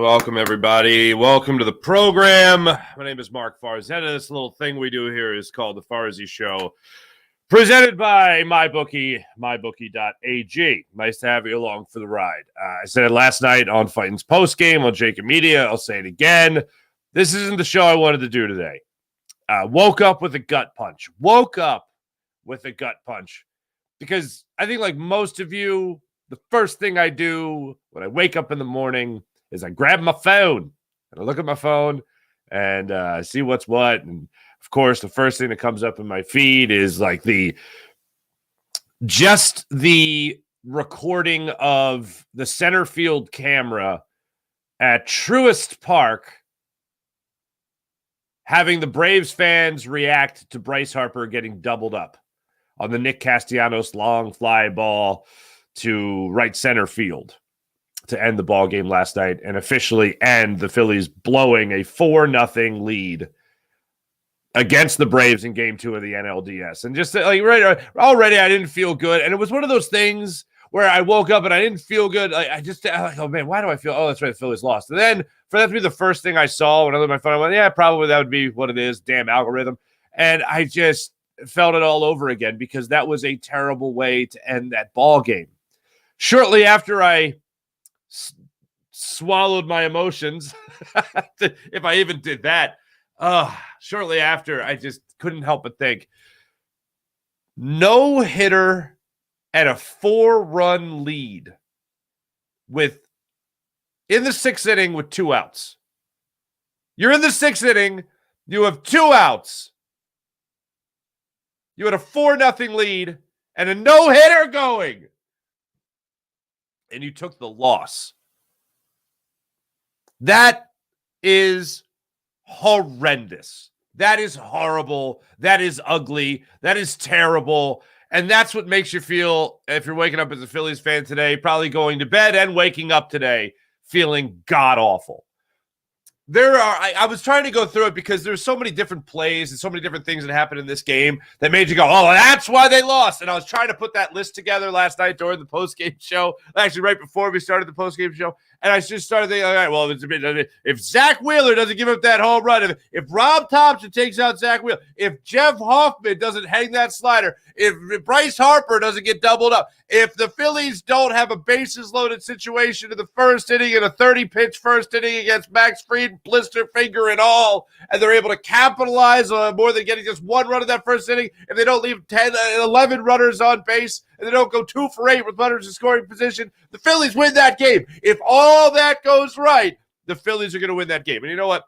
Welcome, everybody. Welcome to the program. My name is Mark Farzetta. This little thing we do here is called the Farzy Show, presented by MyBookie, mybookie.ag. Nice to have you along for the ride. I said it last night on Fighting's postgame on Jacob Media. I'll say it again. This isn't the show I wanted to do today. Woke up with a gut punch. Because I think, like most of you, the first thing I do when I wake up in the morning is I grab my phone and I look at my phone and see what's what. And of course, the first thing that comes up in my feed is like the recording of the center field camera at Truist Park having the Braves fans react to Bryce Harper getting doubled up on the Nick Castellanos long fly ball to right center field to end the ball game last night and officially end the Phillies blowing a 4-0 lead against the Braves in Game 2 of the NLDS. And just like already, I didn't feel good. And it was one of those things where I woke up and I didn't feel good. I'm like, oh man, why do I feel? Oh, that's right, the Phillies lost. And then for that to be the first thing I saw when I looked at my phone, I went, yeah, probably that would be what it is. Damn algorithm. And I just felt it all over again because that was a terrible way to end that ball game. Shortly after I swallowed my emotions, if I even did that, shortly after, I just couldn't help but think, no hitter at a 4-run lead in the 6th inning with 2 outs. You're in the 6th inning, you have 2 outs. You had a 4-0 lead and a no-hitter going. And you took the loss. That is horrendous. That is horrible. That is ugly. That is terrible. And that's what makes you feel, if you're waking up as a Phillies fan today, probably going to bed and waking up today feeling god-awful. I was trying to go through it because there's so many different plays and so many different things that happened in this game that made you go, oh, that's why they lost. And I was trying to put that list together last night during the postgame show, actually right before we started the postgame show. And I just started thinking, all right, well, if Zach Wheeler doesn't give up that home run, if Rob Thompson takes out Zach Wheeler, if Jeff Hoffman doesn't hang that slider, if Bryce Harper doesn't get doubled up, if the Phillies don't have a bases-loaded situation in the first inning in a 30-pitch first inning against Max Fried, blister finger and all, and they're able to capitalize on more than getting just 1 run in that first inning, if they don't leave 10, 11 runners on base, and they don't go 2 for 8 with runners in scoring position, the Phillies win that game. If all that goes right, the Phillies are going to win that game. And you know what?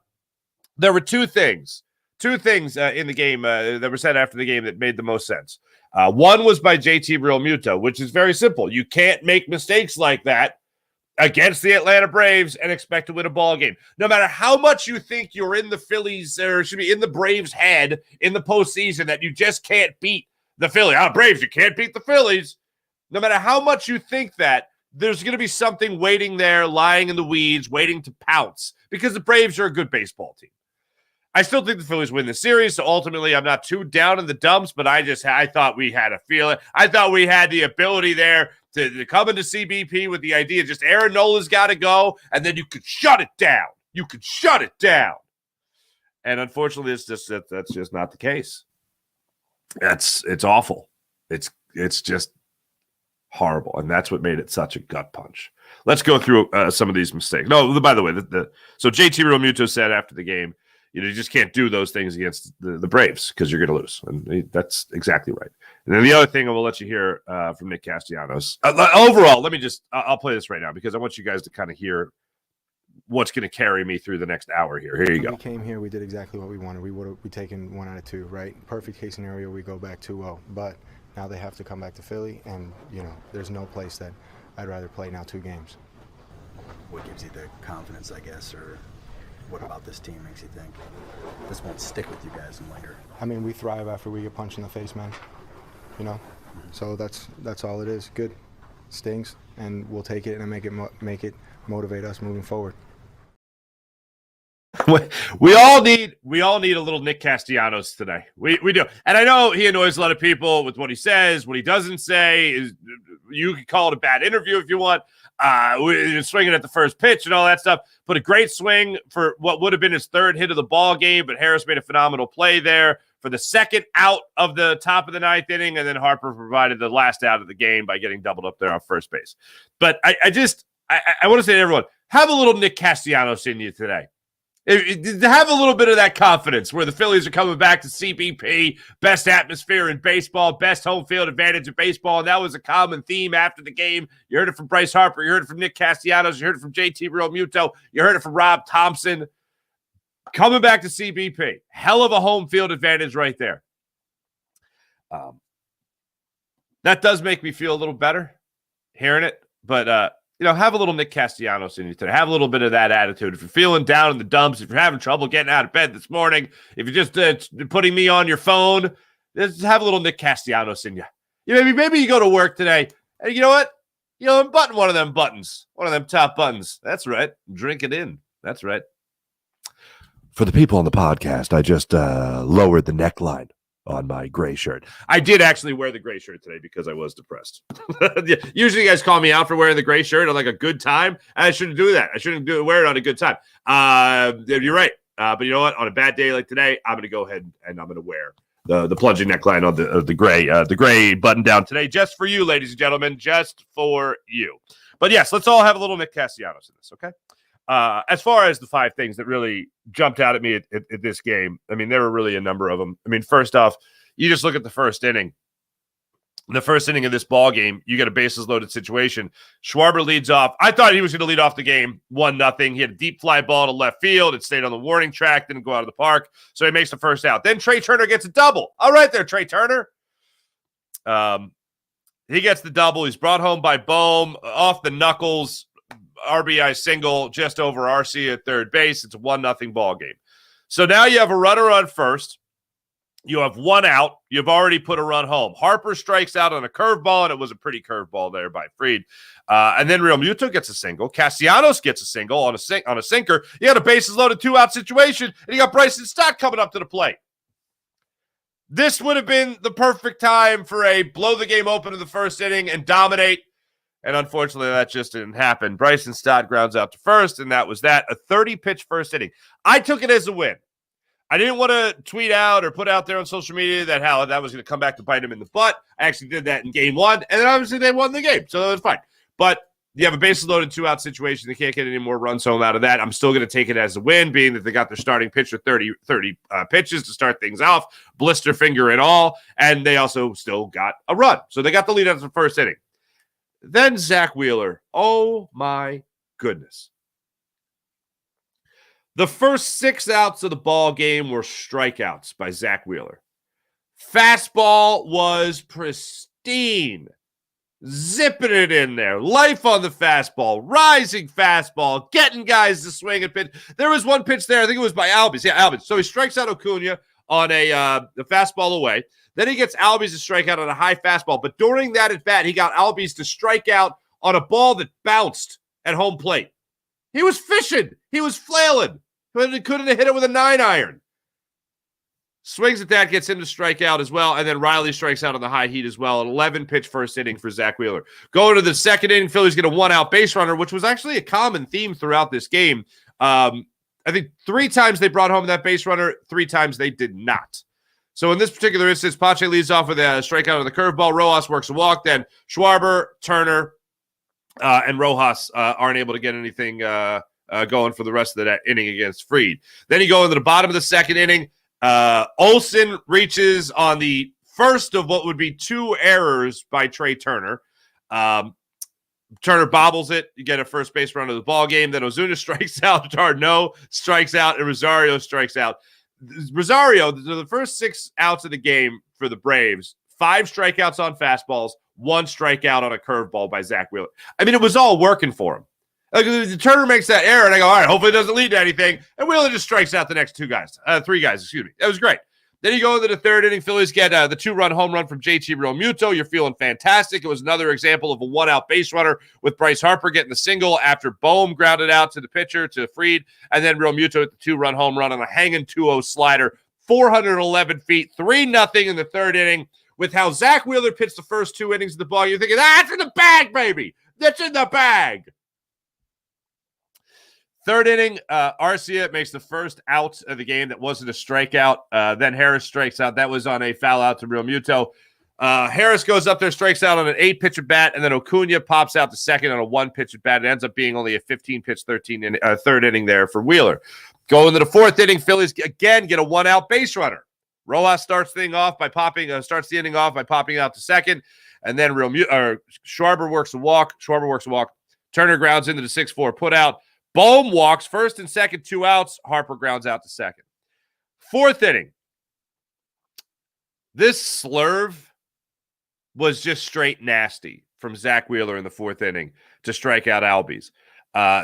There were two things in the game that were said after the game that made the most sense. One was by JT Realmuto, which is very simple. You can't make mistakes like that against the Atlanta Braves and expect to win a ball game. No matter how much you think you're in the Phillies, or should be in the Braves' head in the postseason, that you just can't beat the Phillies. Braves, you can't beat the Phillies. No matter how much you think that, there's going to be something waiting there, lying in the weeds, waiting to pounce, because the Braves are a good baseball team. I still think the Phillies win the series, so ultimately I'm not too down in the dumps, but I thought we had a feeling. I thought we had the ability there to come into CBP with the idea just Aaron Nola's got to go, and then you could shut it down. And unfortunately, that's just not the case. It's awful. It's just horrible, and that's what made it such a gut punch. Let's go through some of these mistakes. No, by the way, so JT Realmuto said after the game, you just can't do those things against the Braves because you're going to lose, and that's exactly right. And then the other thing I will let you hear from Nick Castellanos. Overall, I'll play this right now because I want you guys to kind of hear what's going to carry me through the next hour here. Here you go. We came here, we did exactly what we wanted. We would have taken 1 out of 2, right? Perfect case scenario, we go back 2-0, but now they have to come back to Philly, and, there's no place that I'd rather play now 2 games. What gives you the confidence, I guess, or what about this team makes you think this won't stick with you guys and later? I mean, we thrive after we get punched in the face, man. So that's all it is. Good. Stings, and we'll take it and make it motivate us moving forward. We all need a little Nick Castellanos today. We do. And I know he annoys a lot of people with what he says, what he doesn't say. You can call it a bad interview if you want. Swinging at the first pitch and all that stuff. But a great swing for what would have been his third hit of the ball game, but Harris made a phenomenal play there for the second out of the top of the ninth inning, and then Harper provided the last out of the game by getting doubled up there on first base. But I want to say to everyone, have a little Nick Castellanos in you today. Have a little bit of that confidence where the Phillies are coming back to CBP, best atmosphere in baseball, best home field advantage in baseball, and that was a common theme after the game. You heard it from Bryce Harper. You heard it from Nick Castellanos. You heard it from JT Realmuto. You heard it from Rob Thompson. Coming back to CBP. Hell of a home field advantage right there. That does make me feel a little better hearing it, but have a little Nick Castellanos in you today. Have a little bit of that attitude. If you're feeling down in the dumps, if you're having trouble getting out of bed this morning, if you're just putting me on your phone, just have a little Nick Castellanos in you. Maybe you go to work today, and you know what? Unbutton one of them buttons, one of them top buttons. That's right. Drink it in. That's right. For the people on the podcast, I just lowered the neckline on my gray shirt. I did actually wear the gray shirt today because I was depressed. Usually you guys call me out for wearing the gray shirt on like a good time. I shouldn't do that. I shouldn't wear it on a good time. You're right. But you know what? On a bad day like today, I'm going to go ahead and I'm going to wear the plunging neckline on the gray button down today, just for you, ladies and gentlemen, just for you. But yes, let's all have a little Nick Castellanos in this, okay? As far as the five things that really jumped out at me at this game, there were really a number of them. First off, you just look at the first inning. The first inning of this ball game, you get a bases loaded situation. Schwarber leads off. I thought he was going to lead off the game 1-0. He had a deep fly ball to left field. It stayed on the warning track, didn't go out of the park. So he makes the first out. Then Trey Turner gets a double. All right there, Trey Turner. He gets the double. He's brought home by Bohm off the knuckles. RBI single just over RC at third base. It's a 1-0 ball game. So now you have a runner on first. You have one out. You've already put a run home. Harper strikes out on a curveball, and it was a pretty curveball there by Fried. And then Realmuto gets a single. Castellanos gets a single on a sinker. You had a bases loaded 2-out situation, and you got Bryson Stott coming up to the plate. This would have been the perfect time for a blow the game open in the first inning and dominate. And unfortunately, that just didn't happen. Bryson Stott grounds out to first, and that was that. A 30-pitch first inning. I took it as a win. I didn't want to tweet out or put out there on social media that that was going to come back to bite him in the butt. I actually did that in game one, and then obviously they won the game, so that was fine. But you have a bases-loaded 2-out situation. They can't get any more runs home out of that. I'm still going to take it as a win, being that they got their starting pitcher 30 pitches to start things off, blister finger and all, and they also still got a run. So they got the lead out of the first inning. Then Zach Wheeler. Oh, my goodness. The first 6 outs of the ball game were strikeouts by Zach Wheeler. Fastball was pristine. Zipping it in there. Life on the fastball. Rising fastball. Getting guys to swing and pitch. There was one pitch there. I think it was by Albies. Yeah, Albies. So he strikes out Acuna on the fastball away. Then he gets Albies to strike out on a high fastball. But during that at-bat, he got Albies to strike out on a ball that bounced at home plate. He was fishing. He was flailing. Couldn't have hit it with a 9-iron. Swings at that, gets him to strike out as well. And then Riley strikes out on the high heat as well. An 11-pitch first inning for Zach Wheeler. Going to the second inning, Phillies get a 1-out base runner, which was actually a common theme throughout this game. I think 3 times they brought home that base runner. 3 times they did not. So in this particular instance, Pache leads off with a strikeout on the curveball. Rojas works a walk. Then Schwarber, Turner, and Rojas aren't able to get anything going for the rest of that inning against Fried. Then you go into the bottom of the second inning. Olsen reaches on the first of what would be 2 errors by Trey Turner. Turner bobbles it. You get a first base run of the ball game. Then Ozuna strikes out. Darno strikes out. And Rosario strikes out. Rosario, the first 6 outs of the game for the Braves, 5 strikeouts on fastballs, 1 strikeout on a curveball by Zach Wheeler. It was all working for him. Turner makes that error, and I go, all right, hopefully it doesn't lead to anything. And Wheeler just strikes out the next 3 guys, excuse me. That was great. Then you go into the third inning. Phillies get the 2-run home run from JT Realmuto. You're feeling fantastic. It was another example of a 1-out base runner with Bryce Harper getting the single after Bohm grounded out to the pitcher, to Fried, and then Realmuto at the 2-run home run on a hanging 2-0 slider. 411 feet, 3-0 in the third inning. With how Zach Wheeler pitched the first 2 innings of the ball, you're thinking, that's in the bag, baby. That's in the bag. Third inning, Arcia makes the first out of the game that wasn't a strikeout. Then Harris strikes out. That was on a foul out to Realmuto. Harris goes up there, strikes out on an 8-pitch at bat, and then Acuna pops out the second on a 1-pitch at bat. It ends up being only a 15-pitch third inning there for Wheeler. Going to the fourth inning, Phillies again get a 1-out base runner. Rojas starts the inning off by popping out to second, and then Schwarber works a walk. Turner grounds into the 6-4 putout. Bohm walks first and second, 2 outs. Harper grounds out to second. Fourth inning. This slurve was just straight nasty from Zach Wheeler in the fourth inning to strike out Albies.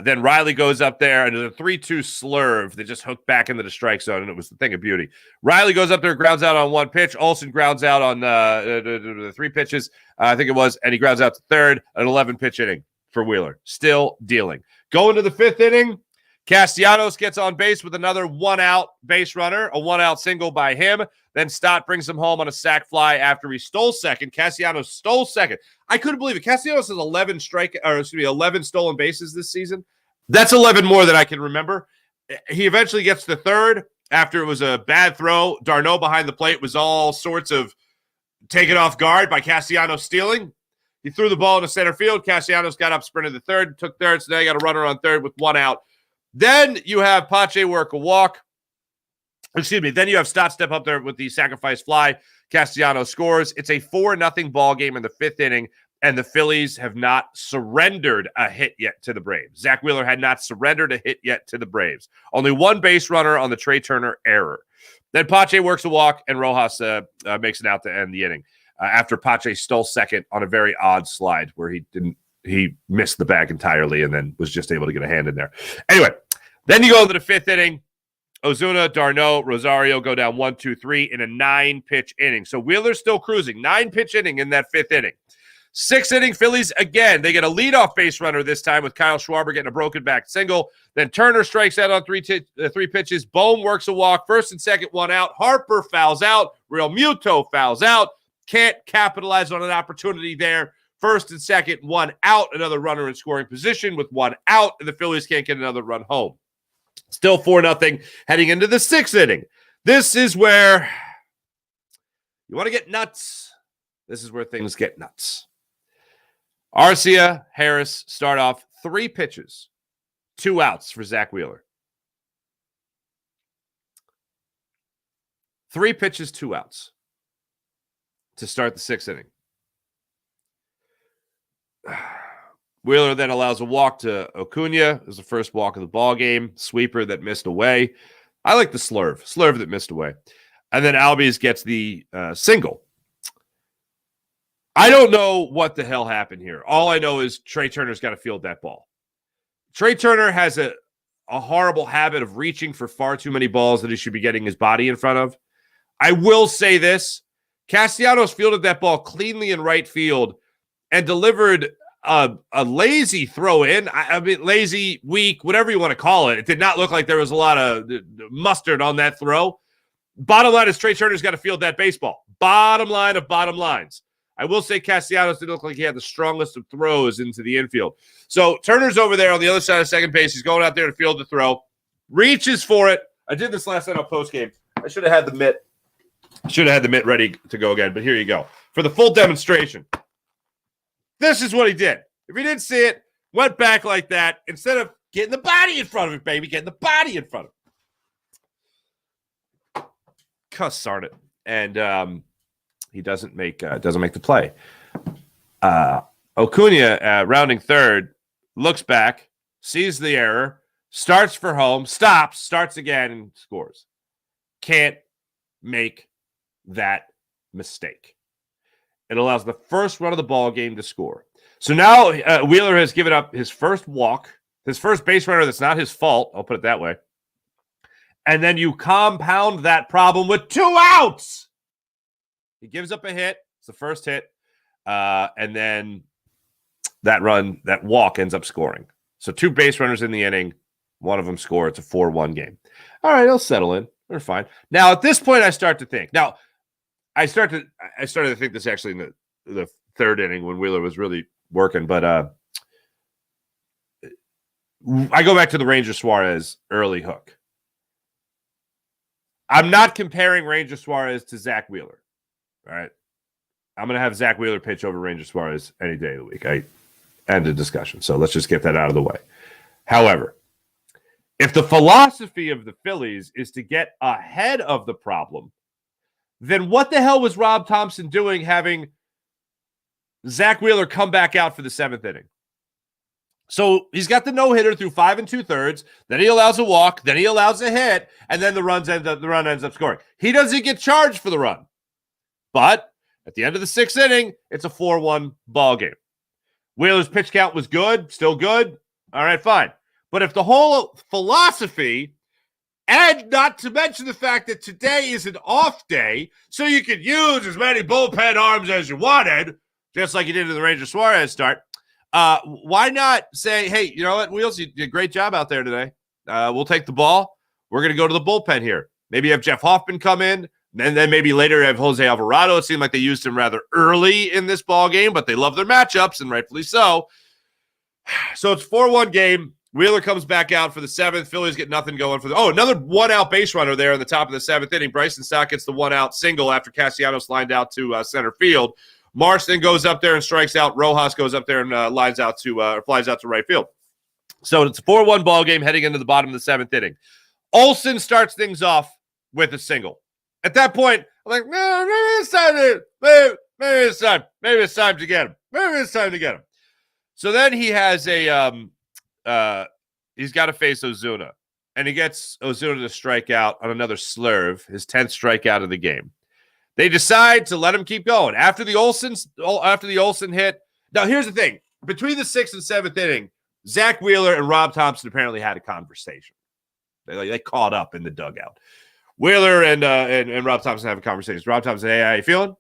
Then Riley goes up there, and there's a 3-2 slurve that just hooked back into the strike zone, and it was the thing of beauty. Riley goes up there, grounds out on 1 pitch. Olsen grounds out on 3 pitches, I think it was, and he grounds out to third, an 11-pitch inning for Wheeler. Still dealing. Going to the 5th inning, Castellanos gets on base with another 1-out base runner, a 1-out single by him. Then Stott brings him home on a sac fly after he stole second. Castellanos stole second. I couldn't believe it. Castellanos has 11 stolen bases this season. That's 11 more than I can remember. He eventually gets to third after it was a bad throw. Darno behind the plate was all sorts of taken off guard by Castellanos stealing. He threw the ball into center field. Castellanos got up, sprinted to third, took third, so now you got a runner on third with 1 out. Then you have Pache work a walk. Then you have Stott step up there with the sacrifice fly. Castellanos scores. It's a 4-0 ball game in the 5th inning, and the Phillies have not surrendered a hit yet to the Braves. Zach Wheeler had not surrendered a hit yet to the Braves. Only 1 base runner on the Trey Turner error. Then Pache works a walk, and Rojas makes it out to end the inning. After Pache stole second on a very odd slide where he missed the bag entirely and then was just able to get a hand in there. Anyway, then you go into the 5th inning. Ozuna, Darno, Rosario go down 1-2-3 in a 9-pitch inning. So Wheeler's still cruising. 9-pitch inning in that 5th inning. 6th inning, Phillies again. They get a leadoff base runner this time with Kyle Schwarber getting a broken back single. Then Turner strikes out on 3 pitches. Bohm works a walk. First and second, 1 out. Harper fouls out. Realmuto fouls out. Can't capitalize on an opportunity there. First and second, 1 out. Another runner in scoring position with 1 out, and the Phillies can't get another run home. Still 4-0 heading into the 6th inning. This is where you want to get nuts. This is where things get nuts. Arcia, Harris start off 3 pitches, 2 outs for Zach Wheeler. 3 pitches, 2 outs to start the 6th inning. Wheeler then allows a walk to Acuna. It was the first walk of the ball game. Sweeper that missed away. I like the slurve that missed away. And then Albies gets the single. I don't know what the hell happened here. All I know is Trey Turner's got to field that ball. Trey Turner has a horrible habit of reaching for far too many balls that he should be getting his body in front of. I will say this. Castellanos fielded that ball cleanly in right field and delivered a lazy throw in. I mean, lazy, weak, whatever you want to call it. It did not look like there was a lot of mustard on that throw. Bottom line is Trey Turner's got to field that baseball. Bottom line of bottom lines. I will say Castellanos didn't look like he had the strongest of throws into the infield. So Turner's over there on the other side of second base. He's going out there to field the throw. Reaches for it. I did this last night on postgame. I should have had the mitt. Ready to go again, but here you go. For the full demonstration. This is what he did. If you didn't see it, went back like that. Instead of getting the body in front of it, baby, getting the body in front of it. Cuss darn it. And he doesn't make the play. Acuna, rounding third, looks back, sees the error, starts for home, stops, starts again, and scores. Can't make that mistake. It allows the first run of the ball game to score. So now Wheeler has given up his first walk, his first base runner that's not his fault. I'll put it that way. And then you compound that problem with 2 outs. He gives up a hit. It's the first hit. And then that walk ends up scoring. So 2 base runners in the inning. One of them score. It's a 4-1 game. All right, he'll settle in. They're fine. Now, at this point, I start to think. Now, I started to think this actually in the 3rd inning when Wheeler was really working. But I go back to the Ranger Suarez early hook. I'm not comparing Ranger Suarez to Zach Wheeler. All right. I'm going to have Zach Wheeler pitch over Ranger Suarez any day of the week. I end the discussion. So let's just get that out of the way. However, if the philosophy of the Phillies is to get ahead of the problem, then what the hell was Rob Thompson doing having Zach Wheeler come back out for the 7th inning? So he's got the no-hitter through 5 2/3. Then he allows a walk. Then he allows a hit. And then the run ends up scoring. He doesn't get charged for the run. But at the end of the 6th inning, it's a 4-1 ball game. Wheeler's pitch count was good. Still good. All right, fine. But if the whole philosophy, and not to mention the fact that today is an off day, so you could use as many bullpen arms as you wanted, just like you did in the Ranger Suarez start, why not say, hey, you know what, Wheels, you did a great job out there today. We'll take the ball. We're going to go to the bullpen here. Maybe have Jeff Hoffman come in, and then maybe later have Jose Alvarado. It seemed like they used him rather early in this ball game, but they love their matchups, and rightfully so. So it's 4-1 game. Wheeler comes back out for the 7th. Phillies get nothing going for another 1-out base runner there in the top of the 7th inning. Bryson Stott gets the 1-out single after Castellanos lined out to center field. Marsh then goes up there and strikes out. Rojas goes up there and flies out to right field. So it's a 4-1 ball game heading into the bottom of the 7th inning. Olsen starts things off with a single. At that point, I'm like, maybe it's time. Maybe it's time to get him. So then he has he's got to face Ozuna, and he gets Ozuna to strike out on another slurve, his 10th strikeout of the game. They decide to let him keep going after the Olsen hit. Now, here's the thing: between the 6th and 7th inning, Zach Wheeler and Rob Thompson apparently had a conversation. They caught up in the dugout. Wheeler and Rob Thompson have a conversation. Rob Thompson, hey, how you feeling?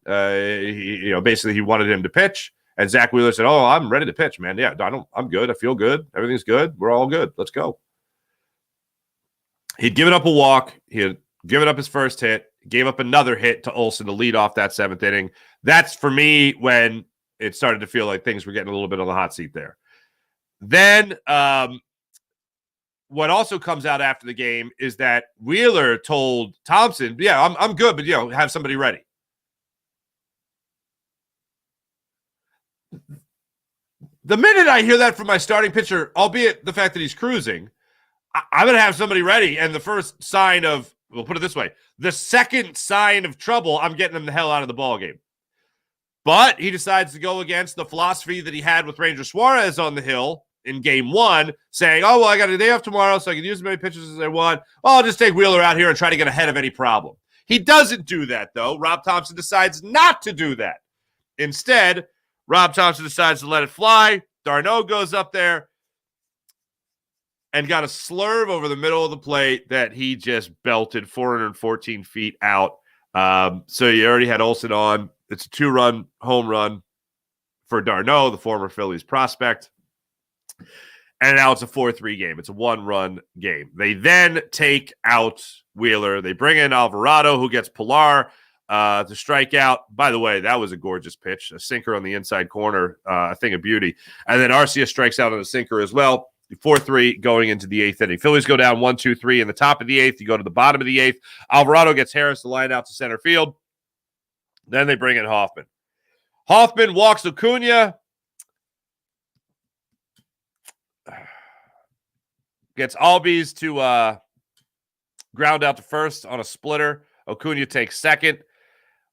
Basically, he wanted him to pitch. And Zach Wheeler said, "Oh, I'm ready to pitch, man. Yeah, I'm good. I feel good. Everything's good. We're all good. Let's go." He'd given up a walk. He had given up his first hit. Gave up another hit to Olsen to lead off that 7th inning. That's, for me, when it started to feel like things were getting a little bit on the hot seat there. Then what also comes out after the game is that Wheeler told Thompson, "Yeah, I'm good, but have somebody ready." The minute I hear that from my starting pitcher, albeit the fact that he's cruising, I'm going to have somebody ready. And the first sign of, we'll put it this way, the second sign of trouble, I'm getting him the hell out of the ball game. But he decides to go against the philosophy that he had with Ranger Suarez on the hill in game 1, saying, "Oh, well, I got a day off tomorrow, so I can use as many pitches as I want. Well, I'll just take Wheeler out here and try to get ahead of any problem." He doesn't do that, though. Rob Thompson decides not to do that. Instead, Rob Thompson decides to let it fly. Darno goes up there and got a slurve over the middle of the plate that he just belted 414 feet out. So you already had Olsen on. It's a 2-run home run for Darno, the former Phillies prospect. And now it's a 4-3 game. It's a 1-run game. They then take out Wheeler. They bring in Alvarado, who gets Pilar to strike out. By the way, that was a gorgeous pitch. A sinker on the inside corner, a thing of beauty. And then Arcia strikes out on a sinker as well. 4-3 going into the 8th inning. Phillies go down 1-2-3 in the top of the 8th. You go to the bottom of the 8th. Alvarado gets Harris to line out to center field. Then they bring in Hoffman. Hoffman walks Acuna. Gets Albies to ground out to first on a splitter. Acuna takes second.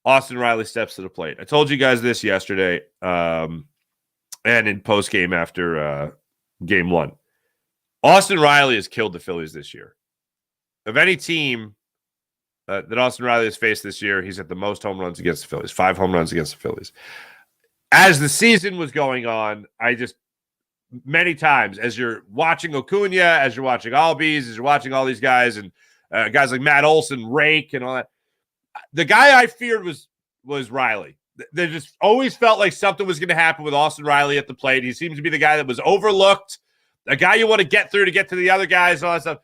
Austin Riley steps to the plate. I told you guys this yesterday and in postgame after game 1. Austin Riley has killed the Phillies this year. Of any team that Austin Riley has faced this year, he's at the most home runs against the Phillies. 5 home runs against the Phillies. As the season was going on, many times, as you're watching Acuna, as you're watching Albies, as you're watching all these guys, and guys like Matt Olson, Rake, and all that. The guy I feared was Riley. They just always felt like something was going to happen with Austin Riley at the plate. He seems to be the guy that was overlooked, a guy you want to get through to get to the other guys and all that stuff.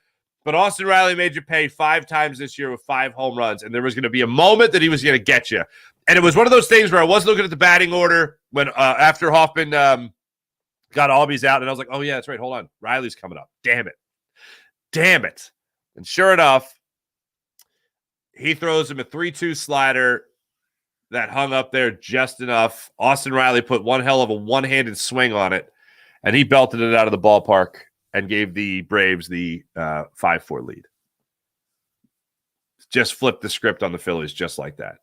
But Austin Riley made you pay 5 times this year with 5 home runs, and there was going to be a moment that he was going to get you. And it was one of those things where I wasn't looking at the batting order when after Hoffman got Albies out, and I was like, oh, yeah, that's right. Hold on. Riley's coming up. Damn it. And sure enough, he throws him a 3-2 slider that hung up there just enough. Austin Riley put one hell of a one-handed swing on it, and he belted it out of the ballpark and gave the Braves the 5-4 lead. Just flipped the script on the Phillies just like that.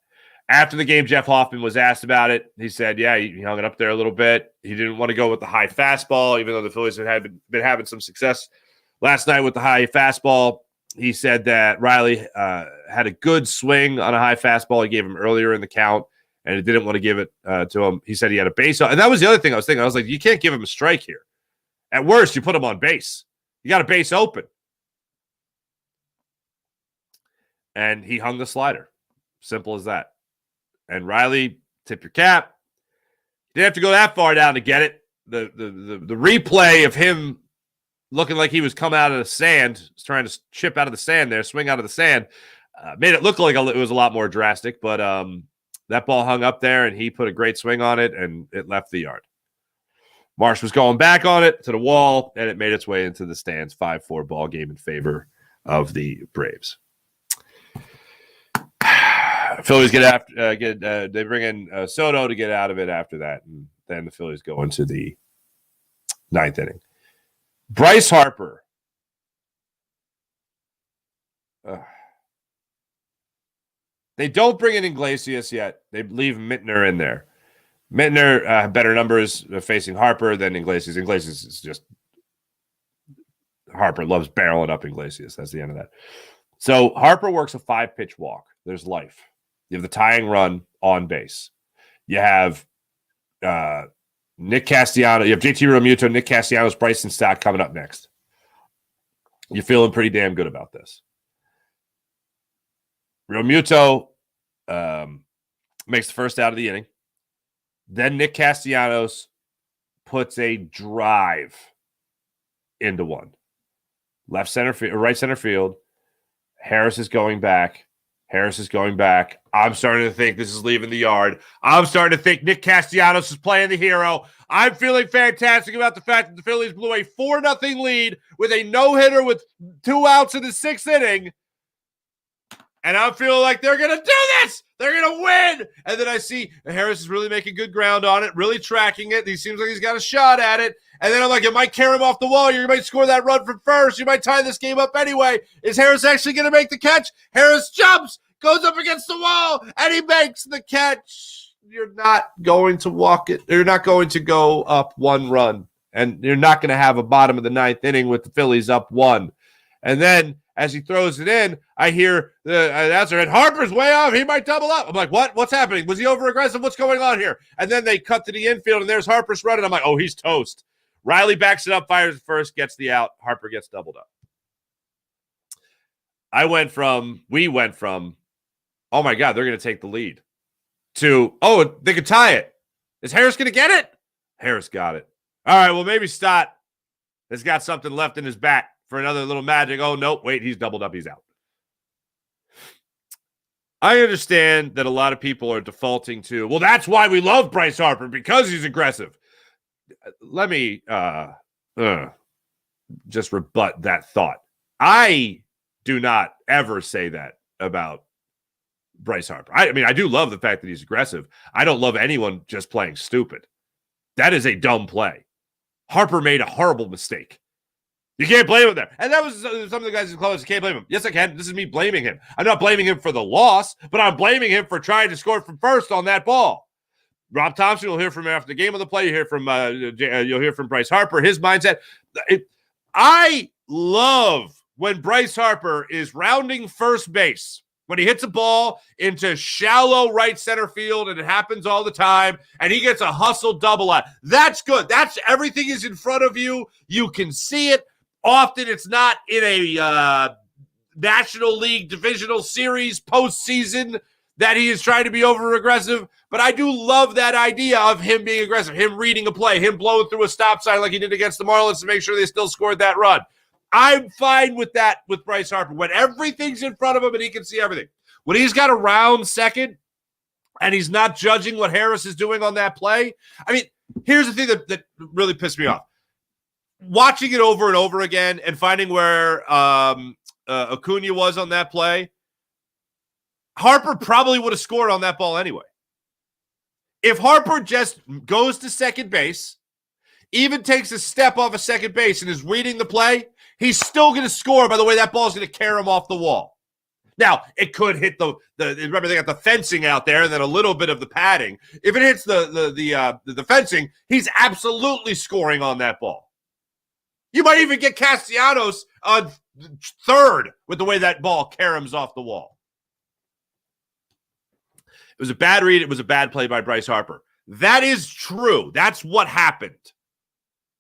After the game, Jeff Hoffman was asked about it. He said, yeah, he hung it up there a little bit. He didn't want to go with the high fastball, even though the Phillies had been having some success last night with the high fastball. He said that Riley had a good swing on a high fastball he gave him earlier in the count, and he didn't want to give it to him. He said he had a base. And that was the other thing I was thinking. I was like, you can't give him a strike here. At worst, you put him on base. You got a base open. And he hung the slider. Simple as that. And Riley, tip your cap. Didn't have to go that far down to get it. The replay of him looking like he was coming out of the sand, trying to chip out of the sand there, swing out of the sand, made it look like it was a lot more drastic. But that ball hung up there, and he put a great swing on it, and it left the yard. Marsh was going back on it to the wall, and it made its way into the stands. 5-4 ball game in favor of the Braves. Phillies they bring in Soto to get out of it after that, and then the Phillies go into the 9th inning. Bryce Harper. They don't bring in Iglesias yet. They leave Mittner in there. Mittner had better numbers facing Harper than Iglesias. Iglesias is just Harper loves barreling up Iglesias. That's the end of that. So Harper works a 5-pitch walk. There's life. You have the tying run on base. You have Nick Castellanos. You have JT Realmuto, Nick Castellanos, Bryson Stott coming up next. You're feeling pretty damn good about this. Realmuto makes the first out of the inning. Then Nick Castellanos puts a drive into one. Right center field. Harris is going back. I'm starting to think this is leaving the yard. I'm starting to think Nick Castellanos is playing the hero. I'm feeling fantastic about the fact that the Phillies blew a 4-0 lead with a no-hitter with 2 outs in the 6th inning. And I'm feeling like they're going to do this. They're going to win. And then I see Harris is really making good ground on it, really tracking it. He seems like he's got a shot at it. And then I'm like, it might carry him off the wall. You might score that run from first. You might tie this game up anyway. Is Harris actually going to make the catch? Harris jumps, goes up against the wall, and he makes the catch. You're not going to walk it. You're not going to go up 1 run. And you're not going to have a bottom of the 9th inning with the Phillies up 1. And then as he throws it in, I hear the announcer, and Harper's way off. He might double up. I'm like, what? What's happening? Was he over-aggressive? What's going on here? And then they cut to the infield, and there's Harper's running. I'm like, oh, he's toast. Riley backs it up, fires first, gets the out. Harper gets doubled up. We went from, oh, my God, they're going to take the lead, to, oh, they could tie it. Is Harris going to get it? Harris got it. All right, well, maybe Stott has got something left in his back for another little magic. Oh, nope, wait, he's doubled up. He's out. I understand that a lot of people are defaulting to, well, that's why we love Bryce Harper, because he's aggressive. Let me just rebut that thought. I do not ever say that about Bryce Harper. I mean, I do love the fact that he's aggressive. I don't love anyone just playing stupid. That is a dumb play. Harper made a horrible mistake. You can't blame him there. And that was some of the guys in the club. You can't blame him. Yes, I can. This is me blaming him. I'm not blaming him for the loss, but I'm blaming him for trying to score from first on that ball. Rob Thompson, you'll hear from him after the game of the play. You'll hear from Bryce Harper, his mindset. I love when Bryce Harper is rounding first base, when he hits a ball into shallow right center field, and it happens all the time, and he gets a hustle double out. That's good. That's everything is in front of you. You can see it. Often it's not in a National League Divisional Series postseason that he is trying to be over-aggressive, but I do love that idea of him being aggressive, him reading a play, him blowing through a stop sign like he did against the Marlins to make sure they still scored that run. I'm fine with that with Bryce Harper. When everything's in front of him and he can see everything. When he's got a round second and he's not judging what Harris is doing on that play, I mean, here's the thing that really pissed me off. Watching it over and over again and finding where Acuna was on that play, Harper probably would have scored on that ball anyway. If Harper just goes to second base, even takes a step off of second base and is reading the play, he's still going to score by the way that ball is going to carry him off the wall. Now, it could hit the remember they got the fencing out there and then a little bit of the padding. If it hits the fencing, he's absolutely scoring on that ball. You might even get Castellanos on third with the way that ball caroms off the wall. It was a bad read. It was a bad play by Bryce Harper. That is true. That's what happened.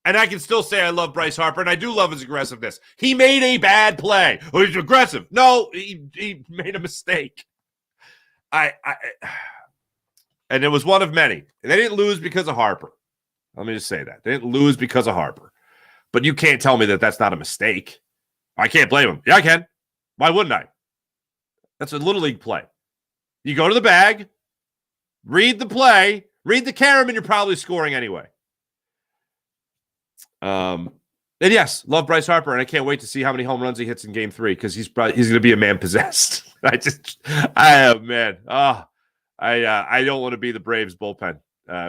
And I can still say I love Bryce Harper, and I do love his aggressiveness. He made a bad play. Oh, he's aggressive. No, he made a mistake. And it was one of many. And they didn't lose because of Harper. Let me just say that. They didn't lose because of Harper. But you can't tell me that that's not a mistake. I can't blame him. Yeah, I can. Why wouldn't I? That's a Little League play. You go to the bag, read the play, read the carom, and you're probably scoring anyway. And yes, love Bryce Harper, and I can't wait to see how many home runs he hits in Game 3 because he's going to be a man possessed. I don't want to be the Braves bullpen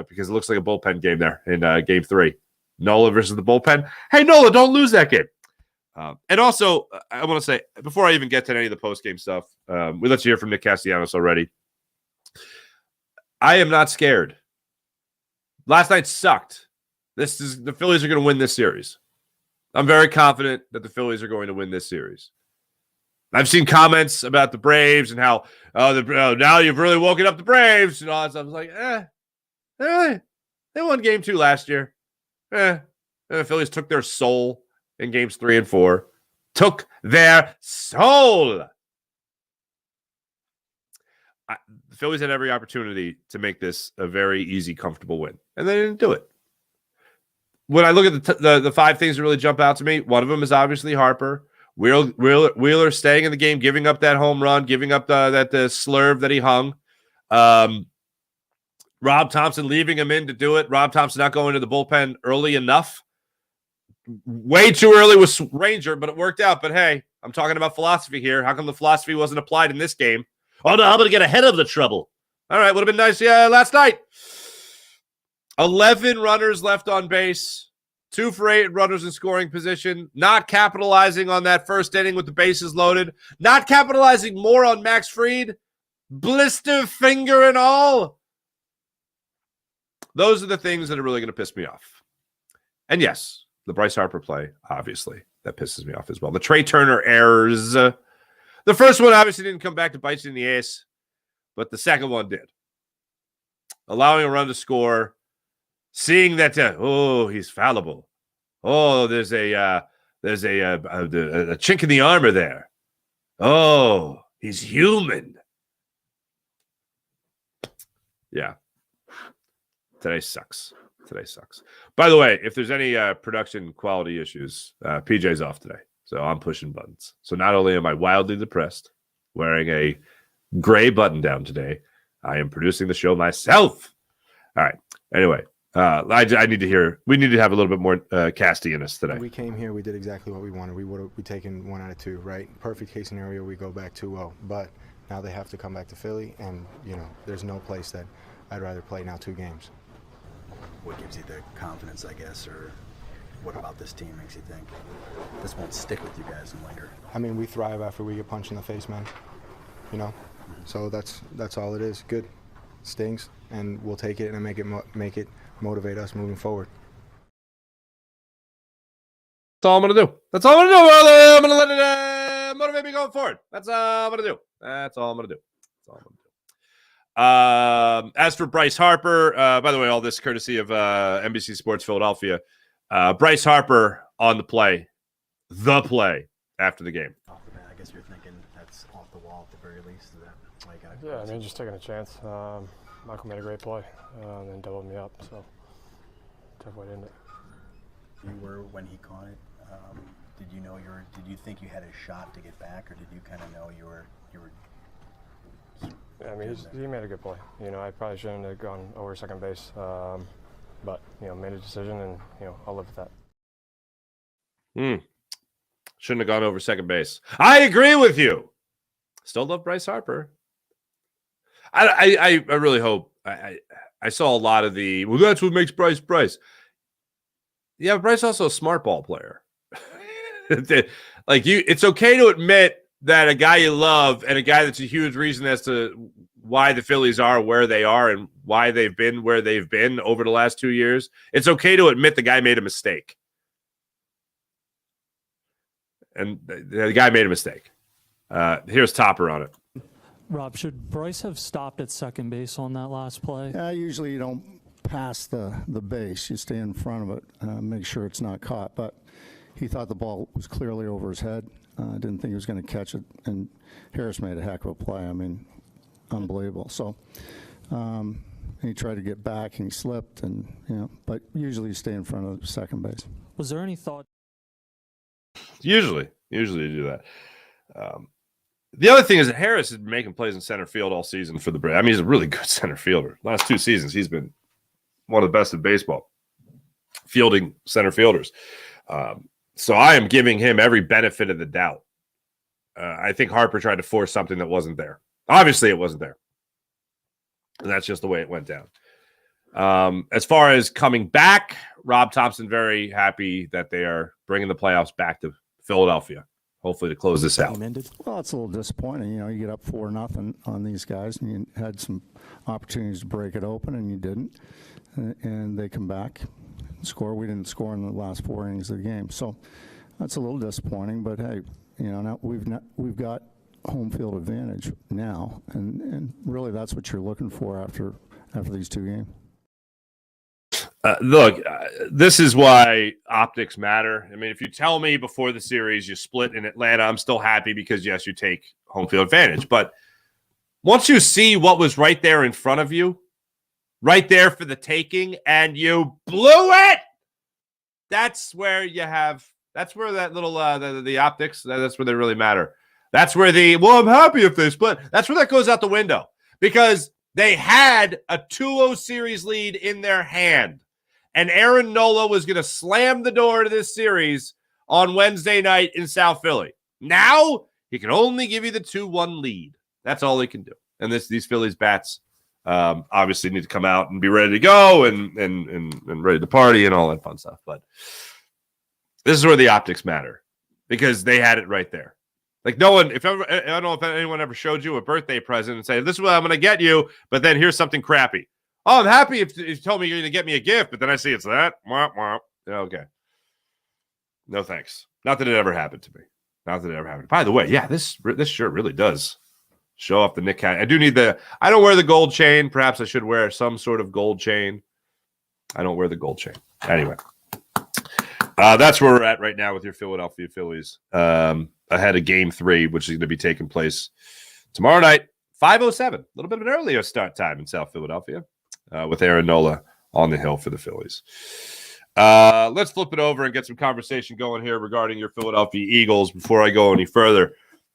because it looks like a bullpen game there in Game 3. Nola versus the bullpen. Hey, Nola, don't lose that game. And also, I want to say, before I even get to any of the post-game stuff, we let you hear from Nick Castellanos already. I am not scared. Last night sucked. The Phillies are going to win this series. I'm very confident that the Phillies are going to win this series. I've seen comments about the Braves and how now you've really woken up the Braves and all that stuff. I was like, they won Game 2 last year. The Phillies took their soul in Games 3 and 4. Took their soul. The Phillies had every opportunity to make this a very easy, comfortable win, and they didn't do it. When I look at the five things that really jump out to me, one of them is obviously Harper. Wheeler staying in the game, giving up that home run, giving up the slurve that he hung. Rob Thompson leaving him in to do it. Rob Thompson not going to the bullpen early enough. Way too early with Ranger, but it worked out. But hey, I'm talking about philosophy here. How come the philosophy wasn't applied in this game? Oh, no, I'm going to get ahead of the trouble. All right, would have been nice last night. 11 runners left on base, 2 for 8 runners in scoring position, not capitalizing on that first inning with the bases loaded, not capitalizing more on Max Fried, blister finger and all. Those are the things that are really going to piss me off. And yes, the Bryce Harper play, obviously, that pisses me off as well. The Trey Turner errors. The first one obviously didn't come back to bite you in the ass, but the second one did. Allowing a run to score. Seeing that, he's fallible. Oh, there's a chink in the armor there. Oh, he's human. Yeah. Today sucks. By the way, if there's any production quality issues, PJ's off today. So I'm pushing buttons. So not only am I wildly depressed, wearing a gray button down today, I am producing the show myself. All right. Anyway. I need to hear. We need to have a little bit more Casty in us today. We came here. We did exactly what we wanted. We taken 1 out of 2, right? Perfect case scenario. We go back 2-0, but now they have to come back to Philly, and there's no place that I'd rather play now 2 games. What gives you the confidence, I guess, or what about this team makes you think this won't stick with you guys and linger? I mean, we thrive after we get punched in the face, man. So that's all it is. Good, stings, and we'll take it and make it motivate us moving forward. That's all I'm going to do. That's all I'm going to do, brother. I'm going to let it motivate me going forward. That's all I'm going to do. As for Bryce Harper, by the way, all this courtesy of NBC Sports Philadelphia. Bryce Harper on the play after the game. guess you're thinking that's off the wall at the very least. Is that why you got to? Yeah, I mean, just taking a chance. Michael made a great play and then doubled me up, so tough way to end it. You were when he caught it. Did you know Did you think you had a shot to get back, or did you kind of know you were? Yeah, I mean, he made a good play. You know, I probably shouldn't have gone over second base, but you know, made a decision, and you know, I'll live with that. Shouldn't have gone over second base. I agree with you. Still love Bryce Harper. I really hope. I saw a lot of the, well, that's what makes Bryce Bryce. Yeah, but Bryce is also a smart ball player. Like it's okay to admit that a guy you love and a guy that's a huge reason as to why the Phillies are where they are and why they've been where they've been over the last 2 years. It's okay to admit the guy made a mistake. And the guy made a mistake. Here's Topper on it. Rob, should Bryce have stopped at second base on that last play? Usually you don't pass the base. You stay in front of it, make sure it's not caught. But he thought the ball was clearly over his head. Didn't think he was going to catch it. And Harris made a heck of a play. I mean, unbelievable. So he tried to get back and he slipped. And you know, but usually you stay in front of second base. Was there any thought? Usually you do that. The other thing is that Harris has been making plays in center field all season for the Braves. I mean, he's a really good center fielder. Last 2 seasons, he's been one of the best in baseball, fielding center fielders. So I am giving him every benefit of the doubt. I think Harper tried to force something that wasn't there. Obviously, it wasn't there. And that's just the way it went down. As far as coming back, Rob Thompson very happy that they are bringing the playoffs back to Philadelphia, hopefully to close this out. Well, it's a little disappointing. You know, you get up 4-0 on these guys, and you had some opportunities to break it open, and you didn't. And they come back and score. We didn't score in the last 4 innings of the game, so that's a little disappointing. But hey, you know, now we've got home field advantage now, and really that's what you're looking for after these 2 games. Look, this is why optics matter. I mean, if you tell me before the series you split in Atlanta, I'm still happy because, yes, you take home field advantage. But once you see what was right there in front of you, right there for the taking, and you blew it, that's where you have – that's where that little the optics, that's where they really matter. That's where I'm happy if they split. That's where that goes out the window because they had a 2-0 series lead in their hand. And Aaron Nola was going to slam the door to this series on Wednesday night in South Philly. Now he can only give you the 2-1 lead. That's all he can do. And these Phillies bats obviously need to come out and be ready to go and ready to party and all that fun stuff. But this is where the optics matter because they had it right there. Like no one, I don't know if anyone ever showed you a birthday present and say, this is what I'm going to get you, but then here's something crappy. Oh, I'm happy if you told me you're going to get me a gift, but then I see it's that. Womp, womp. Okay. No thanks. Not that it ever happened to me. Not that it ever happened. By the way, yeah, this shirt really does show off the Nick Cat. I don't wear the gold chain. Perhaps I should wear some sort of gold chain. I don't wear the gold chain. Anyway, that's where we're at right now with your Philadelphia Phillies. Ahead of Game 3, which is going to be taking place tomorrow night, 5:07. A little bit of an earlier start time in South Philadelphia. With Aaron Nola on the hill for the Phillies. Let's flip it over and get some conversation going here regarding your Philadelphia Eagles before I go any further.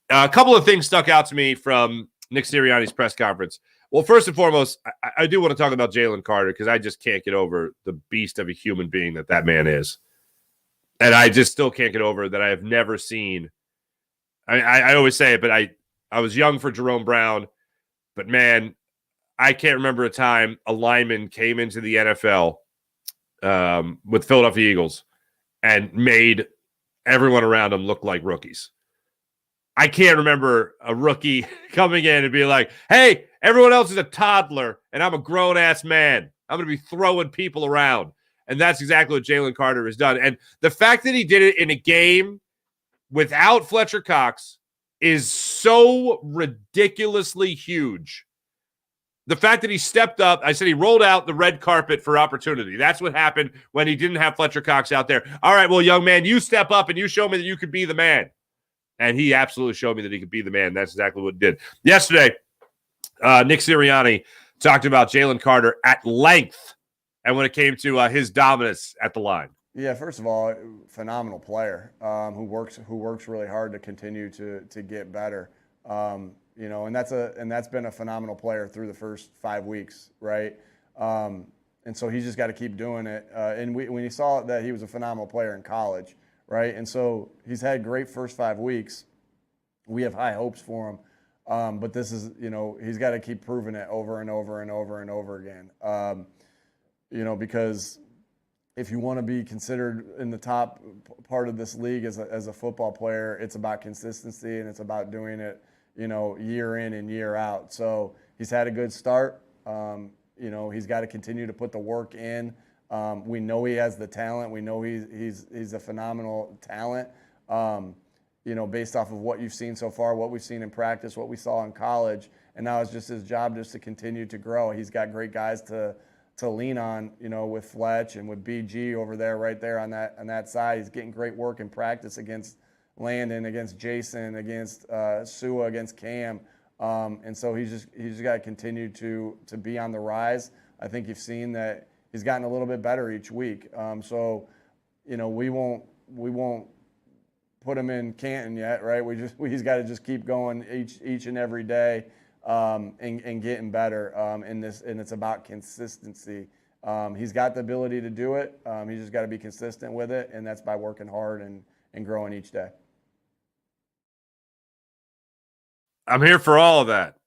A couple of things stuck out to me from Nick Sirianni's press conference. Well, first and foremost, I do want to talk about Jalen Carter because I just can't get over the beast of a human being that man is. And I just still can't get over that I have never seen. I always say it, but I was young for Jerome Brown, but man, I can't remember a time a lineman came into the NFL with Philadelphia Eagles and made everyone around him look like rookies. I can't remember a rookie coming in and be like, hey, everyone else is a toddler and I'm a grown-ass man. I'm going to be throwing people around. And that's exactly what Jalen Carter has done. And the fact that he did it in a game without Fletcher Cox is so ridiculously huge. The fact that he stepped up, I said he rolled out the red carpet for opportunity. That's what happened when he didn't have Fletcher Cox out there. All right, well, young man, you step up and you show me that you could be the man. And he absolutely showed me that he could be the man. That's exactly what he did. Yesterday, Nick Sirianni talked about Jalen Carter at length, and when it came to his dominance at the line. Yeah, first of all, phenomenal player who works really hard to continue to get better. You know, and that's been a phenomenal player through the first 5 weeks, right? And so he's just got to keep doing it. And when you saw that he was a phenomenal player in college, right? And so he's had great first 5 weeks. We have high hopes for him. But this is, you know, he's got to keep proving it over and over and over and over again. You know, because if you want to be considered in the top part of this league as a football player, it's about consistency and it's about doing it, you know, year in and year out. So he's had a good start. You know, he's got to continue to put the work in. We know he has the talent. We know he's a phenomenal talent. You know, based off of what you've seen so far, what we've seen in practice, what we saw in college, and now it's just his job just to continue to grow. He's got great guys to lean on, you know, with Fletch and with BG over there, right there on that side. He's getting great work in practice against Landon, against Jason, against Sua, against Cam. And so he's just got to continue to be on the rise. I think you've seen that he's gotten a little bit better each week. So, you know, we won't put him in Canton yet, right? He's got to just keep going each and every day and getting better. And it's about consistency. He's got the ability to do it. He's just got to be consistent with it, and that's by working hard and growing each day. I'm here for all of that.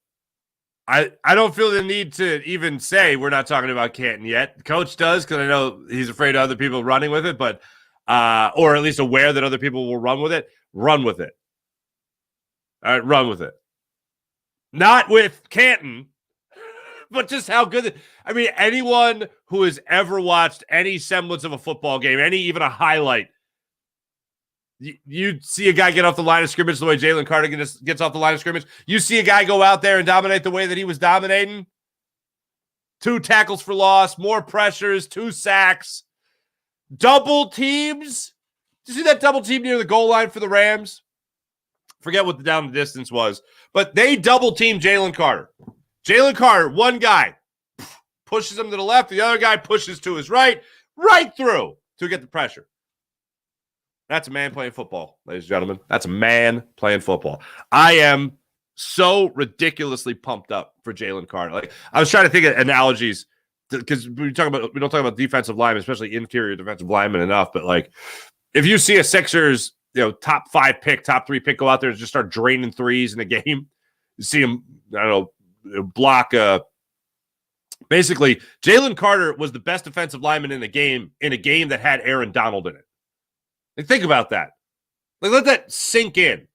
I don't feel the need to even say we're not talking about Canton yet. Coach does, because I know he's afraid of other people running with it, but or at least aware that other people will run with it. Run with it. All right, run with it. Not with Canton, but just how good. I mean, anyone who has ever watched any semblance of a football game, even a highlight, you see a guy get off the line of scrimmage the way Jalen Carter gets off the line of scrimmage. You see a guy go out there and dominate the way that he was dominating. 2 tackles for loss, more pressures, 2 sacks, double teams. Did you see that double team near the goal line for the Rams? Forget what the down the distance was, but they double team Jalen Carter. Jalen Carter, one guy pushes him to the left, the other guy pushes to his right through to get the pressure. That's a man playing football, ladies and gentlemen. That's a man playing football. I am so ridiculously pumped up for Jalen Carter. Like, I was trying to think of analogies because we don't talk about defensive linemen, especially interior defensive linemen enough. But like, if you see a Sixers, top 5 pick, top 3 pick go out there and just start draining threes in a game, you see him, I don't know, block. Basically, Jalen Carter was the best defensive lineman in a game that had Aaron Donald in it. Like, think about that. Like, let that sink in.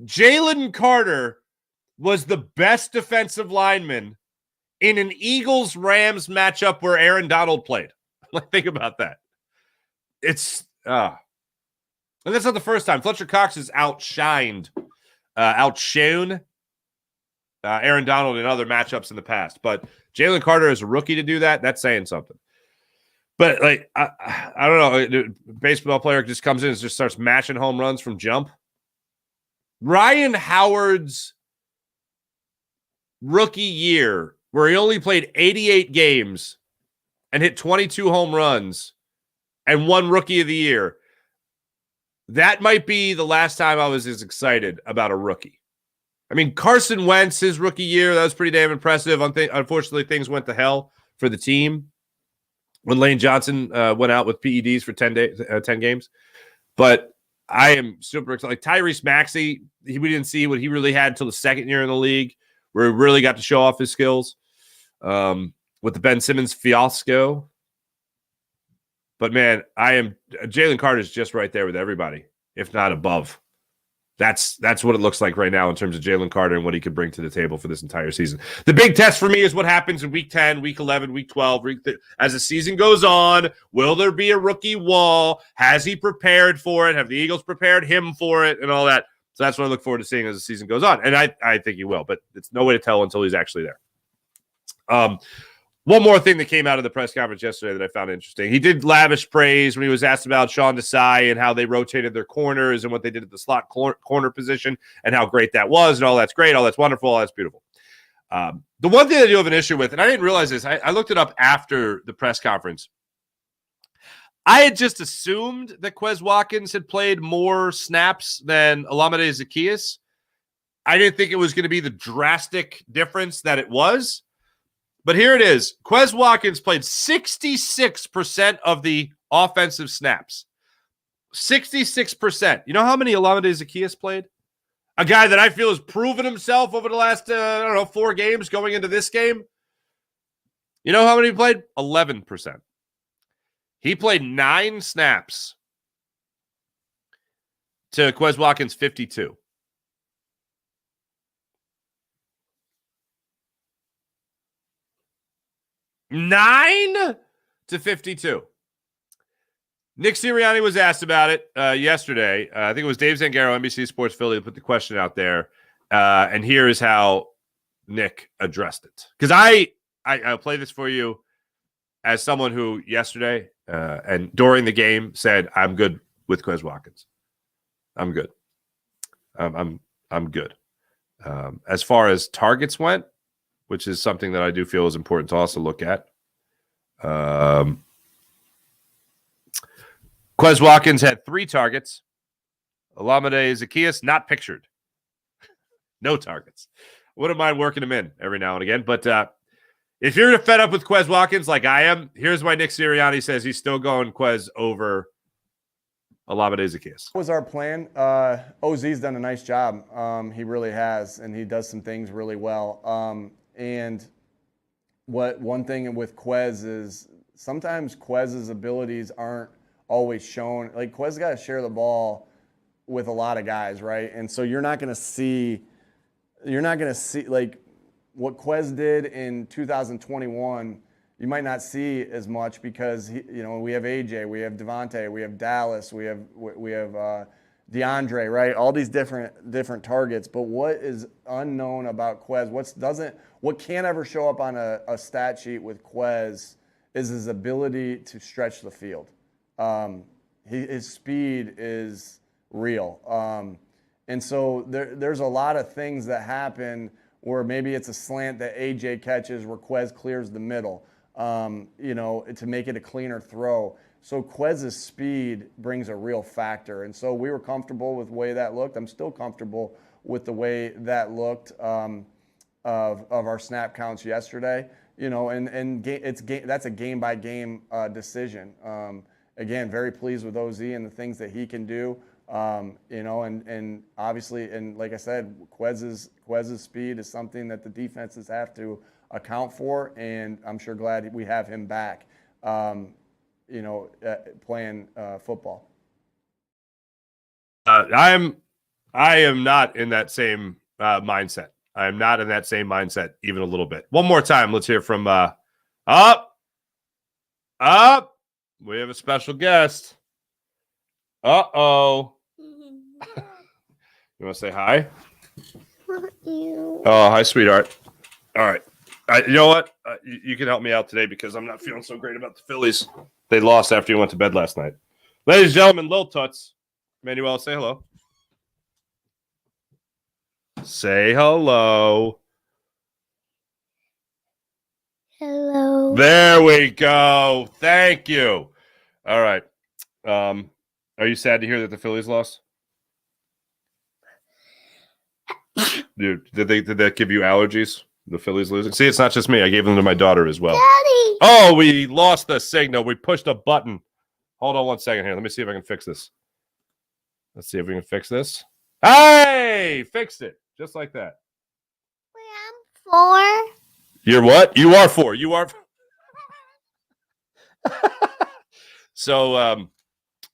Jalen Carter was the best defensive lineman in an Eagles-Rams matchup where Aaron Donald played. Like, think about that. It's and that's not the first time. Fletcher Cox has outshone Aaron Donald in other matchups in the past. But Jalen Carter is a rookie to do that. That's saying something. But, like, I don't know. A baseball player just comes in and just starts mashing home runs from jump. Ryan Howard's rookie year, where he only played 88 games and hit 22 home runs and won Rookie of the Year, that might be the last time I was as excited about a rookie. I mean, Carson Wentz, his rookie year, that was pretty damn impressive. Unfortunately, things went to hell for the team when Lane Johnson went out with PEDs for 10 games. But I am super excited. Like Tyrese Maxey, we didn't see what he really had until the second year in the league, where he really got to show off his skills with the Ben Simmons fiasco. But, man, Jalen Carter's just right there with everybody, if not above. That's what it looks like right now in terms of Jalen Carter and what he could bring to the table for this entire season. The big test for me is what happens in Week 10, Week 11, Week 12. As the season goes on, will there be a rookie wall? Has he prepared for it? Have the Eagles prepared him for it and all that? So that's what I look forward to seeing as the season goes on. And I think he will, but it's no way to tell until he's actually there. One more thing that came out of the press conference yesterday that I found interesting. He did lavish praise when he was asked about Sean Desai and how they rotated their corners and what they did at the slot corner position and how great that was and all that's great, all that's wonderful, all that's beautiful. The one thing I do have an issue with, and I didn't realize this, I looked it up after the press conference. I had just assumed that Quez Watkins had played more snaps than Olamide Zaccheaus. I didn't think it was going to be the drastic difference that it was. But here it is. Quez Watkins played 66% of the offensive snaps. 66%. You know how many Olamide Zaccheaus played? A guy that I feel has proven himself over the last, 4 games going into this game. You know how many he played? 11%. He played 9 snaps to Quez Watkins' 52. Nine to 52. Nick Sirianni was asked about it yesterday. I think it was Dave Zangaro, NBC Sports Philly, who put the question out there. And here is how Nick addressed it. Because I'll play this for you as someone who yesterday and during the game said, I'm good with Quez Watkins. I'm good. I'm good. As far as targets went, which is something that I do feel is important to also look at. Quez Watkins had 3 targets. Olamide Zaccheaus, not pictured. No targets. Wouldn't mind working him in every now and again. But if you're fed up with Quez Watkins like I am, here's why Nick Sirianni says he's still going Quez over Olamide Zaccheaus. That was our plan. OZ's done a nice job. He really has, and he does some things really well. And one thing with Quez is sometimes Quez's abilities aren't always shown. Like Quez got to share the ball with a lot of guys, right? And so you're not going to see like what Quez did in 2021. You might not see as much because we have AJ, we have Devontae, we have Dallas, we have DeAndre, right? All these different targets. But what is unknown about Quez? What can't ever show up on a stat sheet with Quez is his ability to stretch the field. His speed is real. And so there's a lot of things that happen where maybe it's a slant that AJ catches where Quez clears the middle, to make it a cleaner throw. So Quez's speed brings a real factor. And so we were comfortable with the way that looked. I'm still comfortable with the way that looked of our snap counts yesterday. That's a game-by-game decision. Again, very pleased with OZ and the things that he can do. And obviously, and like I said, Quez's speed is something that the defenses have to account for, and I'm sure glad we have him back, playing football. I am not in that same mindset. I am not in that same mindset even a little bit. One more time, let's hear from up. We have a special guest. Uh-oh. You want to say hi? Oh, hi, sweetheart. All right. You know what? You can help me out today because I'm not feeling so great about the Phillies. They lost after you went to bed last night. Ladies and gentlemen, Lil Toots. Manuel, say hello. Say hello. Hello. There we go. Thank you. All right. Are you sad to hear that the Phillies lost? Dude, did that give you allergies? The Phillies losing? See, it's not just me. I gave them to my daughter as well. Daddy. Oh, we lost the signal. We pushed a button. Hold on one second here. Let me see if I can fix this. Let's see if we can fix this. Hey, fixed it. Just like that. Wait, I'm 4. You're what? You are 4. You are. So,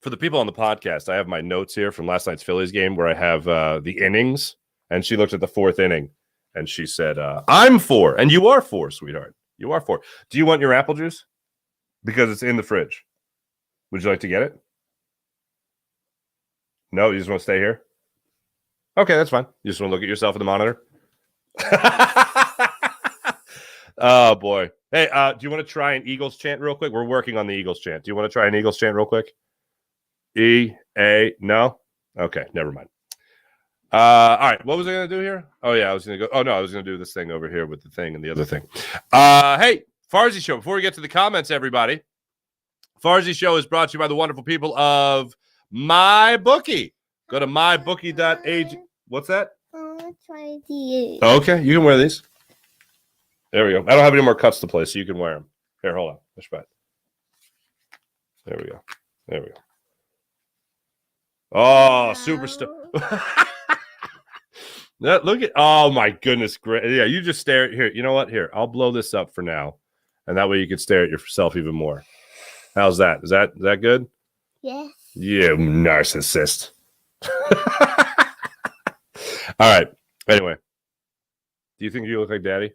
for the people on the podcast, I have my notes here from last night's Phillies game where I have the innings, and she looked at the 4th inning, and she said, I'm 4, and you are 4, sweetheart. You are 4. Do you want your apple juice? Because it's in the fridge. Would you like to get it? No, you just want to stay here? Okay, that's fine. You just want to look at yourself in the monitor? Oh boy. Hey, do you want to try an Eagles chant real quick? We're working on the Eagles chant. Do you want to try an Eagles chant real quick? No? Okay, never mind. All right. What was I going to do here? Oh, yeah. I was going to go. Oh, no. I was going to do this thing over here with the thing and the other thing. Hey, Farzy Show. Before we get to the comments, everybody, Farzy Show is brought to you by the wonderful people of MyBookie. Go to mybookie.ag. What's that? Try these. Okay. You can wear these. There we go. I don't have any more cuts to play, so you can wear them. Here, hold on. Push back. There we go. There we go. Oh, superstar. Look at, oh my goodness. Great. Yeah, you just stare at here. You know what? Here, I'll blow this up for now. And that way you can stare at yourself even more. How's that? Is that good? Yes. You narcissist. All right. Anyway. Do you think you look like daddy?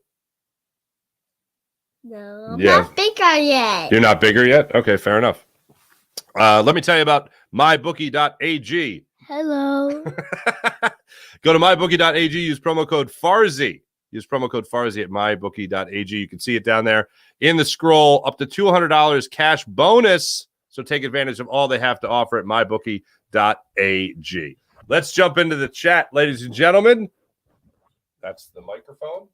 No, I'm Yeah. not bigger yet. You're not bigger yet? Okay, fair enough. Let me tell you about mybookie.ag. Hello. Go to mybookie.ag, use promo code FARZY. Use promo code FARZY at mybookie.ag. You can see it down there in the scroll, up to $200 cash bonus. So take advantage of all they have to offer at mybookie.ag. Let's jump into the chat, ladies and gentlemen. That's the microphone.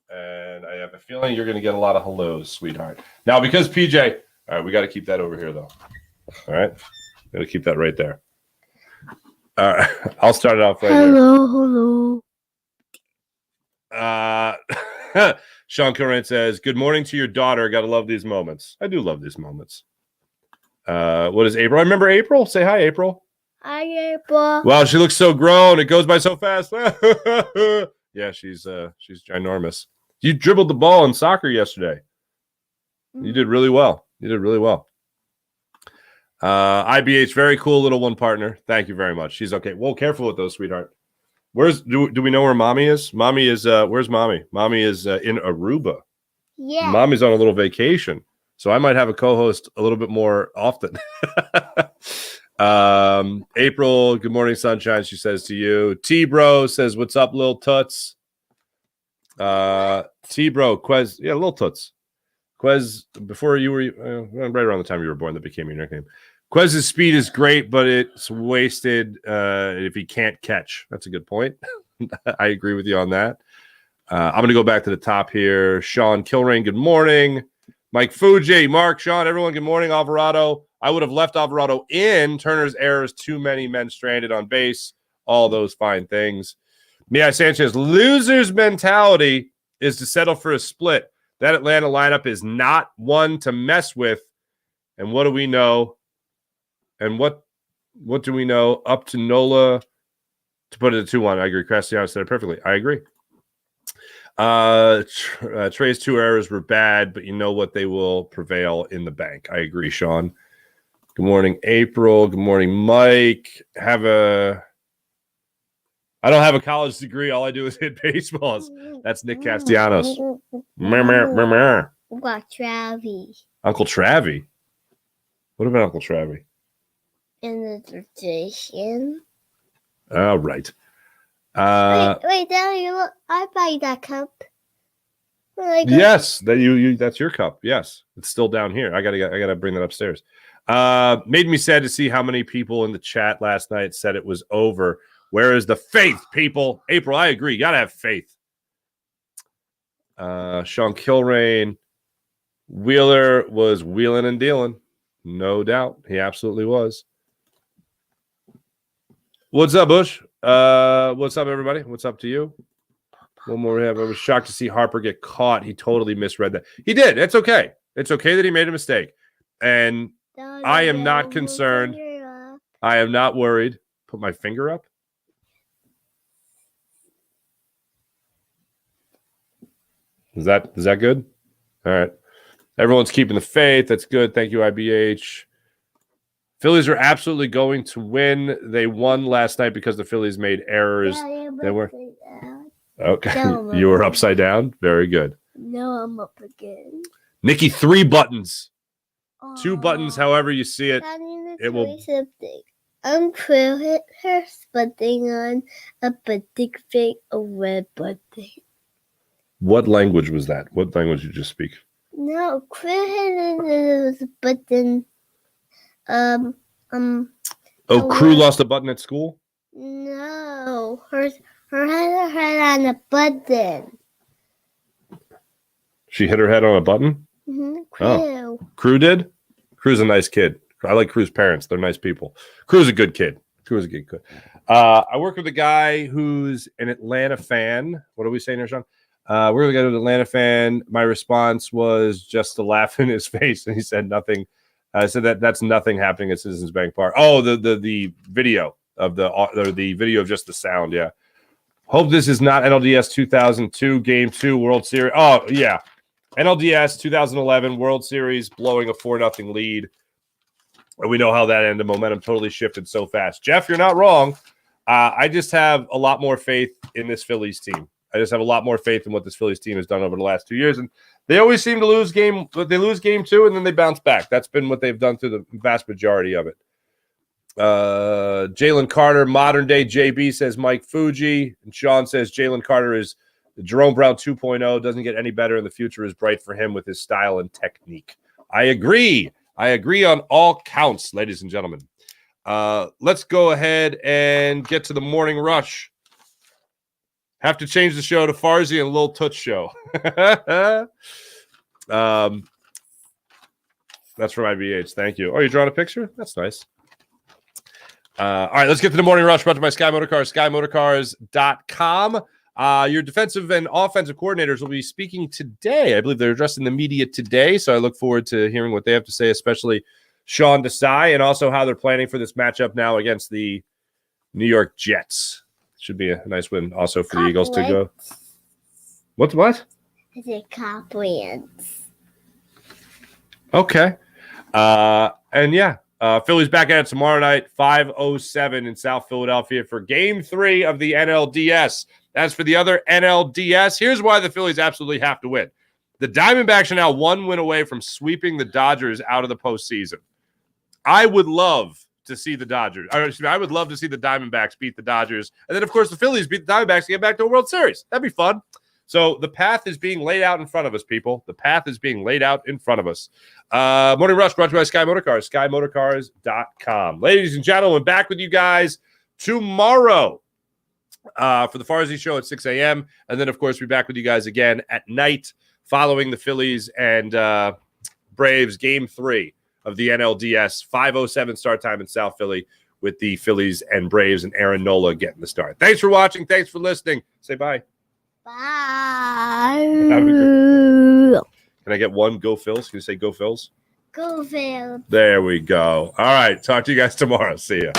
And I have a feeling you're going to get a lot of hellos, sweetheart. Now, because PJ, all right, we got to keep that over here, though. All right? Got to keep that right there. All right. I'll start it off right here. Hello. Sean Kilrain says, good morning to your daughter. Got to love these moments. I do love these moments. What is April? I remember April. Say hi, April. Hi, April. Wow, she looks so grown. It goes by so fast. Yeah, she's ginormous. You dribbled the ball in soccer yesterday. You did really well. You did really well. IBH, very cool little one partner. Thank you very much. She's okay. Well, careful with those, sweetheart. Do we know where mommy is? Mommy is where's mommy? Mommy is in Aruba. Yeah. Mommy's on a little vacation. So I might have a co-host a little bit more often. April, good morning, sunshine. She says to you. T-Bro says, what's up, Lil Toots? T-Bro, Quez, yeah, Lil Toots. Quez, before you were right around the time you were born, that became your nickname. Quez's speed is great, but it's wasted if he can't catch. That's a good point. I agree with you on that. I'm going to go back to the top here. Sean Kilrain, good morning. Mike Fuji, Mark, Sean, everyone, good morning. Alvarado, I would have left Alvarado in. Turner's errors, too many men stranded on base, all those fine things. Mia Sanchez, loser's mentality is to settle for a split. That Atlanta lineup is not one to mess with. And what do we know? And what do we know? Up to Nola to put it at 2-1. I agree. Castellanos said it perfectly. I agree. Trey's 2 errors were bad, but you know what? They will prevail in the bank. I agree, Sean. Good morning, April. Good morning, Mike. I don't have a college degree. All I do is hit baseballs. That's Nick Castellanos. Uncle Travi. Uncle Travi? What about Uncle Travi? In the tradition. All right. Wait, Daddy, look, I buy that cup. Yes, that's your cup. Yes, it's still down here. I gotta bring that upstairs. Made me sad to see how many people in the chat last night said it was over. Where is the faith, people? April, I agree. You gotta have faith. Sean Kilrain, Wheeler was wheeling and dealing, no doubt. He absolutely was. What's up, Bush? What's up, everybody? What's up to you? One more we have. I was shocked to see Harper get caught. He totally misread that. He did. It's okay. It's okay that he made a mistake. And I am not concerned. I am not worried. Put my finger up. Is that good? All right. Everyone's keeping the faith. That's good. Thank you, IBH. Phillies are absolutely going to win. They won last night because the Phillies made errors. They were okay. You were upside down. Very good. No, I'm up again. Nikki, 3 buttons. 2 buttons, however you see it. It will. Something. I'm putting her button on a big thing, a red button. What language was that? What language did you just speak? No, Chris but then Oh, Crew lost a button at school? no, her head on a button. She hit her head on a button? Crew. Crew did? Crew's a nice kid. I like Crew's parents. They're nice people. Crew's a good kid. Crew's a good kid. I work with a guy who's an Atlanta fan. What are we saying here, Sean? We're going to go to an Atlanta fan. My response was just to laugh in his face, and he said nothing. I said that's nothing happening at Citizens Bank Park. Oh, the video of the video of just the sound. Yeah. Hope this is not NLDS 2002 Game 2 World Series. Oh yeah, NLDS 2011 World Series blowing a 4-0 lead. And we know how that ended. Momentum totally shifted so fast. Jeff, you're not wrong. I just have a lot more faith in this Phillies team. I just have a lot more faith in what this Phillies team has done over the last 2 years. And they always seem to lose game, but they lose game 2 and then they bounce back. That's been what they've done through the vast majority of it. Jalen Carter, modern day JB, says Mike Fuji. And Sean says Jalen Carter is the Jerome Brown 2.0. Doesn't get any better, and the future is bright for him with his style and technique. I agree. I agree on all counts, ladies and gentlemen. Let's go ahead and get to the morning rush. Have to change the show to Farzy and Lil Toots show. That's from IBH. Thank you. Oh, you're drawing a picture? That's nice. All right, let's get to the morning rush brought to you by Sky Motorcars, skymotorcars.com. Your defensive and offensive coordinators will be speaking today. I believe they're addressing the media today, so I look forward to hearing what they have to say, especially Sean Desai, and also how they're planning for this matchup now against the New York Jets. Should be a nice win also for the Eagles to go. What? I said Coplands. Okay. And yeah, Phillies back at it tomorrow night, 5:07 in South Philadelphia for Game 3 of the NLDS. As for the other NLDS, here's why the Phillies absolutely have to win. The Diamondbacks are now 1 win away from sweeping the Dodgers out of the postseason. I would love to see the Dodgers. I would love to see the Diamondbacks beat the Dodgers. And then, of course, the Phillies beat the Diamondbacks to get back to a World Series. That'd be fun. So the path is being laid out in front of us, people. The path is being laid out in front of us. Morning Rush brought to you by Sky Motorcars, skymotorcars.com. Ladies and gentlemen, back with you guys tomorrow for the Farzy show at 6 a.m. And then, of course, we'll be back with you guys again at night following the Phillies and Braves Game 3 of the NLDS. 5:07 start time in South Philly with the Phillies and Braves and Aaron Nola getting the start. Thanks for watching. Thanks for listening. Say bye. Bye. Can I get one Go Phils? Can you say Go Phils? Go Phil. There we go. All right. Talk to you guys tomorrow. See ya.